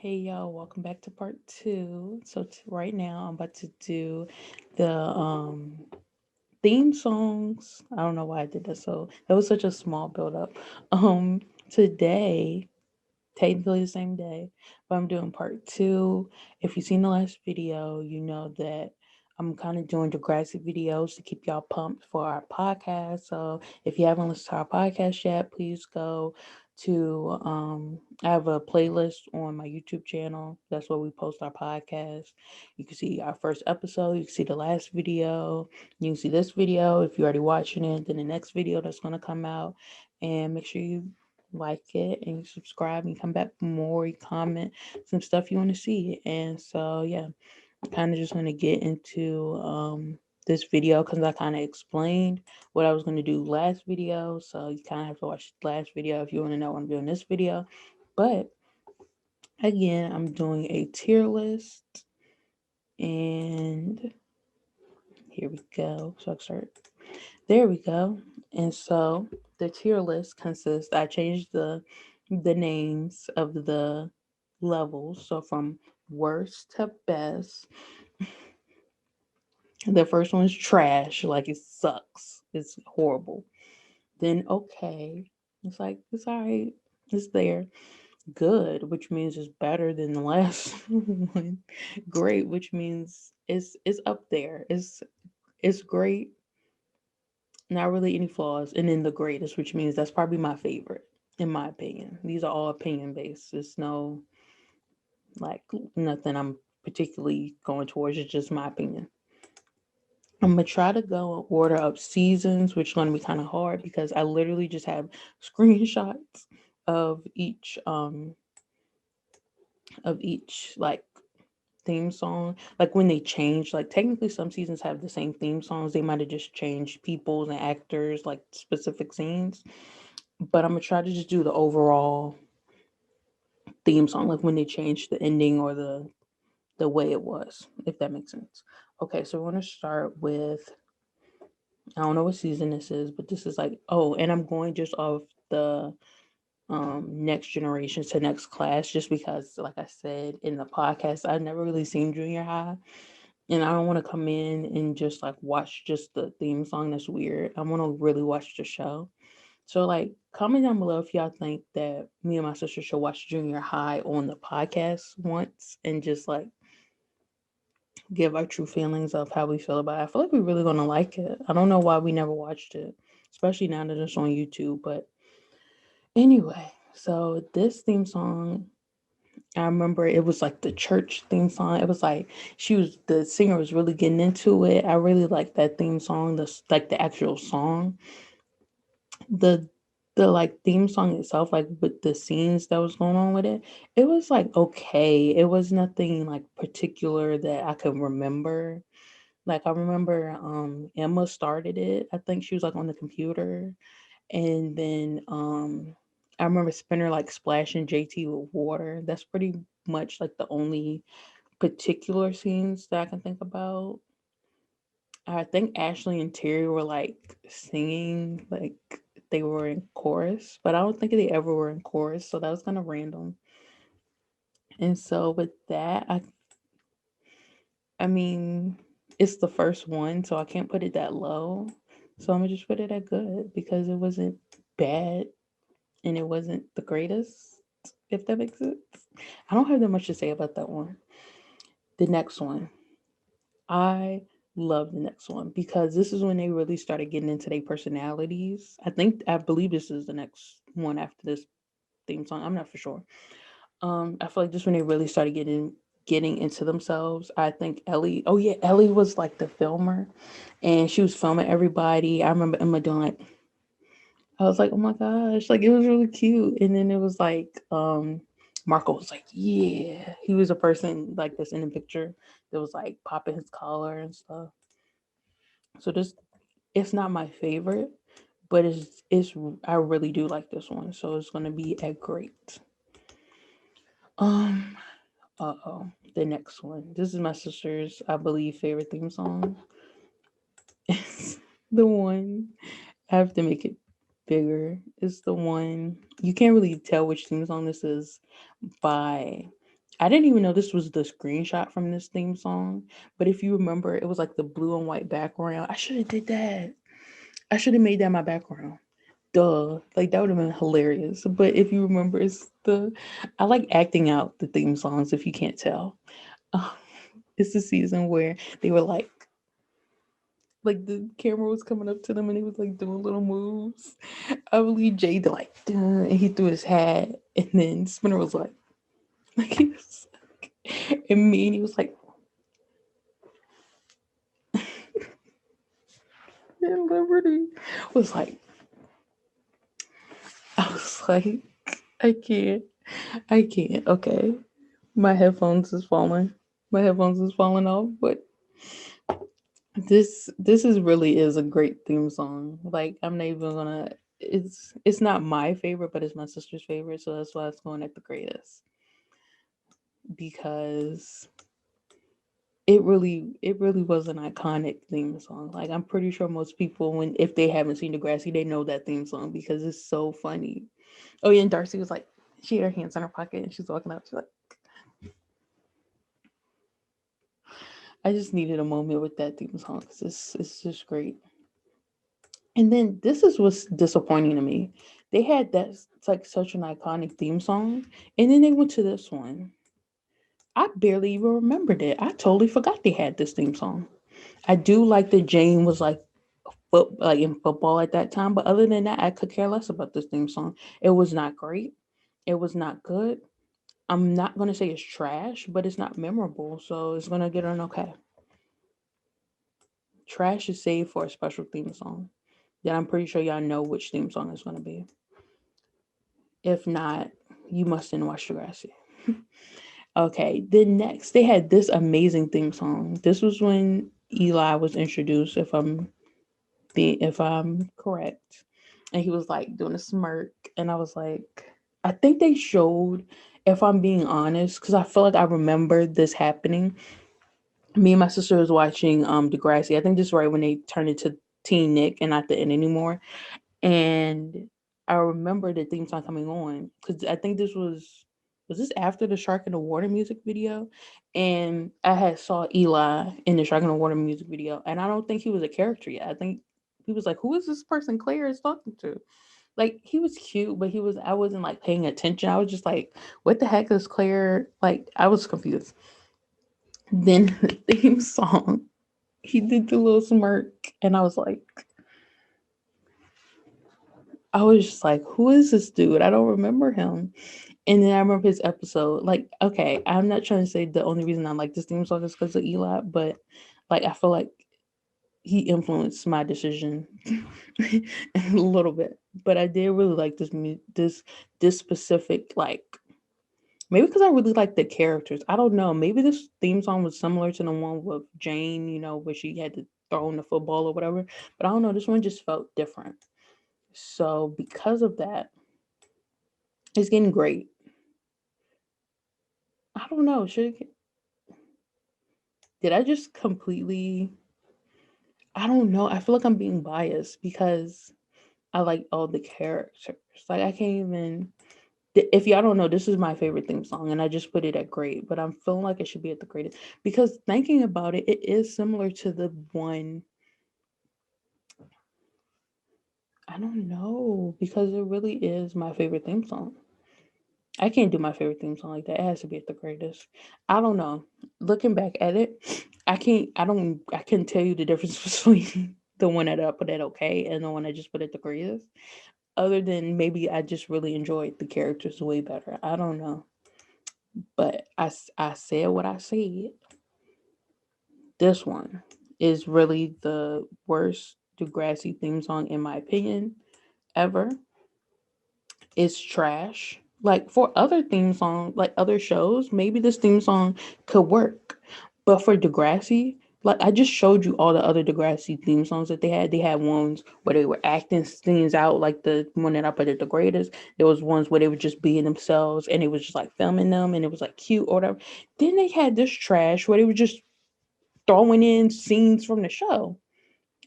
Hey y'all, welcome back to part two. Right now I'm about to do the theme songs. I don't know why I did that. So that was such a small build up. Today, technically the same day, but I'm doing part two. If you've seen the last video, you know that I'm kind of doing Degrassi videos to keep y'all pumped for our podcast. So if you haven't listened to our podcast yet, please go to I have a playlist on my YouTube channel. That's where we post our podcast. You can see our first episode, you can see the last video, you can see this video. If you're already watching it, then the next video that's gonna come out. And make sure you like it and you subscribe and come back for more, you comment some stuff you want to see. And so yeah, I kind of just want to get into this video because I kind of explained what I was going to do last video. So you kind of have to watch the last video if you want to know what I'm doing this video. But again, I'm doing a tier list, and here we go. So I start. There we go. And so the tier list consists. I changed the names of the levels. So from worst to best. The first one's trash, like it sucks. It's horrible. Then okay, it's like it's alright. It's there. Good, which means it's better than the last one. Great, which means it's up there. It's great. Not really any flaws. And then the greatest, which means that's probably my favorite, in my opinion. These are all opinion based. It's no like nothing I'm particularly going towards. It's just my opinion. I'm gonna try to go in order of seasons, which is gonna be kind of hard because I literally just have screenshots of each like theme song. Like when they change, like technically some seasons have the same theme songs. They might have just changed peoples and actors, like specific scenes. But I'm gonna try to just do the overall theme song, like when they changed the ending or the way it was, if that makes sense. Okay, so we're gonna start with I don't know what season this is, but this is like and I'm going just off the next generation to next class just because like I said in the podcast, I've never really seen junior high and I don't want to come in and just like watch just the theme song. That's weird. I want to really watch the show. So like comment down below if y'all think that me and my sister should watch junior high on the podcast once and just like give our true feelings of how we feel about it. I feel like we're really gonna like it. I don't know why we never watched it, especially now that it's on YouTube. But anyway, so this theme song, I remember it was like the church theme song. It was like the singer was really getting into it. I really liked that theme song, the actual song. The the like theme song itself, like with the scenes that was going on with it, it was like okay. It was nothing like particular that I could remember. Like I remember Emma started it. I think she was like on the computer. And then I remember Spinner like splashing JT with water. That's pretty much like the only particular scenes that I can think about. I think Ashley and Terry were like singing, like they were in chorus, but I don't think they ever were in chorus, so that was kind of random. And so with that, I mean, it's the first one, so I can't put it that low. So I'm gonna just put it at good because it wasn't bad and it wasn't the greatest, if that makes sense. I don't have that much to say about that one. The next one, I love the next one because this is when they really started getting into their personalities. I believe this is the next one after this theme song. I'm not for sure. I feel like this when they really started getting into themselves. I think Ellie. Oh yeah, Ellie was like the filmer, and she was filming everybody. I remember Emma doing like. I was like, oh my gosh, like it was really cute. And then it was like, Marco was like, yeah, he was a person like this in the picture that was like popping his collar and stuff. So this, it's not my favorite, but it's I really do like this one. So it's gonna be a great. Um, the next one. This is my sister's, I believe, favorite theme song. It's the one I have to make it bigger. It's the one you can't really tell which theme song this is by I didn't even know this was the screenshot from this theme song, but if you remember, it was like the blue and white background. I should have did that. I should have made that my background. Duh, like that would have been hilarious. But if you remember, I like acting out the theme songs. If you can't tell, uh, it's the season where they were like the camera was coming up to them and he was like doing little moves. I believe Jay did like, duh, and he threw his hat, and then Spinner was like he was, and me, and he was like, and Liberty was like, I was like, I can't, I can't. Okay, my headphones is falling. My headphones is falling off, but this is really is a great theme song. Like I'm not even gonna. It's not my favorite, but it's my sister's favorite, so that's why it's going at the greatest because it really was an iconic theme song. Like I'm pretty sure most people when if they haven't seen Degrassi, they know that theme song because it's so funny. Oh yeah, and Darcy was like she had her hands in her pocket and she's walking out. She's like, I just needed a moment with that theme song because it's just great. And then this is what's disappointing to me. They had that it's like such an iconic theme song, and then they went to this one. I barely even remembered it. I totally forgot they had this theme song. I do like that Jane was like in football at that time, but other than that, I could care less about this theme song. It was not great. It was not good. I'm not gonna say it's trash, but it's not memorable, so it's gonna get an okay. Trash is saved for a special theme song. That I'm pretty sure y'all know which theme song it's gonna be. If not, you mustn't watch Degrassi. Okay, then next they had this amazing theme song. This was when Eli was introduced, if I'm correct. And he was like doing a smirk, and I was like, I think they showed, if I'm being honest, because I feel like I remember this happening. Me and my sister was watching Degrassi. I think this is right when they turned into Teen Nick and not the end anymore. And I remember the theme song coming on because I think this was this after the Shark in the Water music video, and I had saw Eli in the Shark in the Water music video, and I don't think he was a character yet. I think he was like, "Who is this person Claire is talking to?" Like he was cute, but I wasn't like paying attention. I was just like, "What the heck is Claire?" Like I was confused. Then the theme song, he did the little smirk, and I was just like, who is this dude? I don't remember him. And then I remember his episode. Like, okay, I'm not trying to say the only reason I like this theme song is because of Eli, but like I feel like he influenced my decision a little bit. But I did really like this specific like maybe because I really like the characters. I don't know. Maybe this theme song was similar to the one with Jane, where she had to throw in the football or whatever. But I don't know. This one just felt different. So because of that, it's getting great. I don't know. Did I just completely? I don't know. I feel like I'm being biased because I like all the characters. Like I can't even. If y'all don't know, this is my favorite theme song, and I just put it at great. But I'm feeling like it should be at the greatest because thinking about it, it is similar to the one. I don't know because it really is my favorite theme song. I can't do my favorite theme song like that. It has to be at the greatest. I don't know. Looking back at it, I can't. I don't. I couldn't tell you the difference between the one that I put at okay and the one I just put at the greatest. Other than maybe I just really enjoyed the characters way better. I don't know, but I said what I said. This one is really the worst Degrassi theme song in my opinion ever. Is trash. Like for other theme songs, like other shows, maybe this theme song could work. But for Degrassi, like I just showed you all the other Degrassi theme songs that they had. They had ones where they were acting scenes out, like the one that I put at the greatest. There was ones where they were just being themselves and it was just like filming them and it was like cute or whatever. Then they had this trash where they were just throwing in scenes from the show.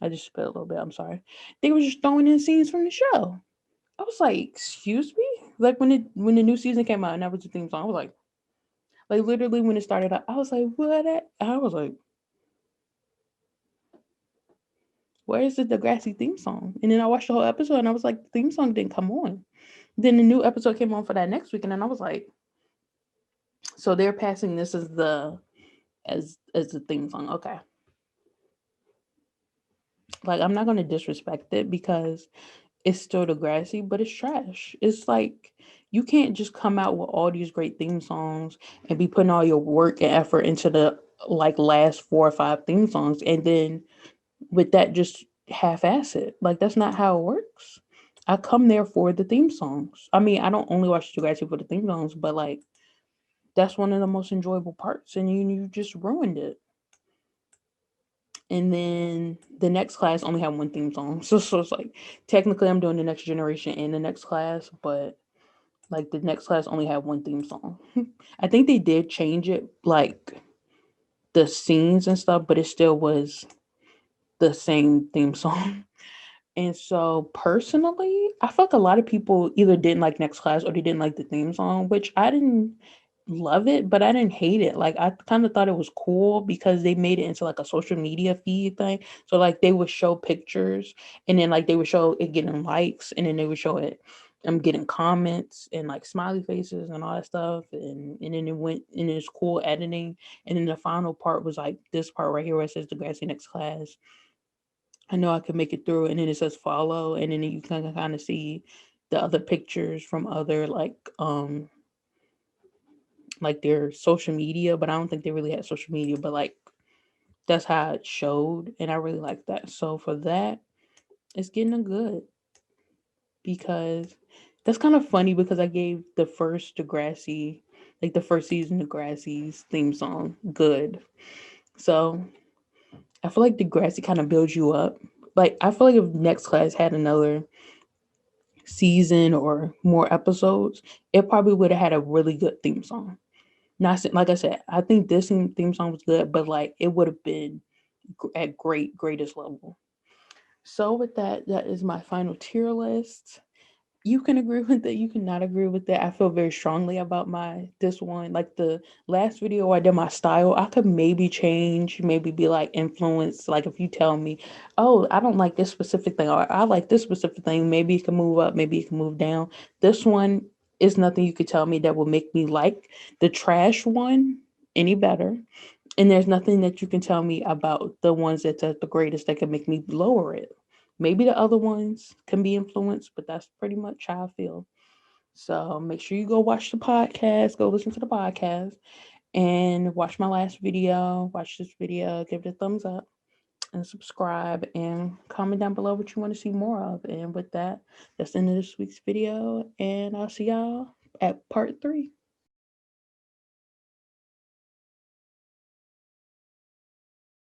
I just spit a little bit, I'm sorry. They were just throwing in scenes from the show. I was like, excuse me? Like when the new season came out and that was the theme song, I was Like literally when it started out, I was like, what? I was like, where is the Degrassi theme song? And then I watched the whole episode and I was like, the theme song didn't come on. Then the new episode came on for that next week, and then I was like, so they're passing this as the theme song. Okay. Like I'm not gonna disrespect it because it's still Degrassi, but it's trash. It's like you can't just come out with all these great theme songs and be putting all your work and effort into the like last 4 or 5 theme songs and then with that just half-ass it. Like that's not how it works. I come there for the theme songs. I mean, I don't only watch Degrassi for the theme songs, but like that's one of the most enjoyable parts, and you just ruined it. And then the next class only had one theme song, so it's like technically I'm doing the next generation in the next class, but like the next class only had one theme song. I think they did change it, like the scenes and stuff, but it still was the same theme song. And so personally, I feel like a lot of people either didn't like Next Class or they didn't like the theme song, which I didn't love it, but I didn't hate it. Like I kind of thought it was cool because they made it into like a social media feed thing. So like they would show pictures and then like they would show it getting likes and then they would show it getting comments and like smiley faces and all that stuff. And then it went and it's cool editing. And then the final part was like this part right here where it says Degrassi Next Class. I know I can make it through, and then it says follow, and then you can kind of see the other pictures from other like their social media, but I don't think they really had social media, but like that's how it showed, and I really like that. So for that, it's getting a good because that's kind of funny because I gave the first Degrassi, like the first season of Degrassi's theme song, good. So I feel like Degrassi kind of builds you up. Like I feel like if Next Class had another season or more episodes, it probably would have had a really good theme song. Not like I said, I think this theme song was good, but like it would have been at greatest level. So with that, that is my final tier list. You can agree with it, you cannot agree with that. I feel very strongly about my this one. Like the last video I did my style, I could maybe change, maybe be like influenced. Like if you tell me, oh, I don't like this specific thing, or I like this specific thing, maybe it can move up, maybe it can move down. This one is nothing you could tell me that will make me like the trash one any better. And there's nothing that you can tell me about the ones that's at the greatest that can make me lower it. Maybe the other ones can be influenced, but that's pretty much how I feel. So make sure you go watch the podcast, go listen to the podcast, and watch my last video. Watch this video, give it a thumbs up, and subscribe, and comment down below what you want to see more of. And with that, that's the end of this week's video, and I'll see y'all at part 3.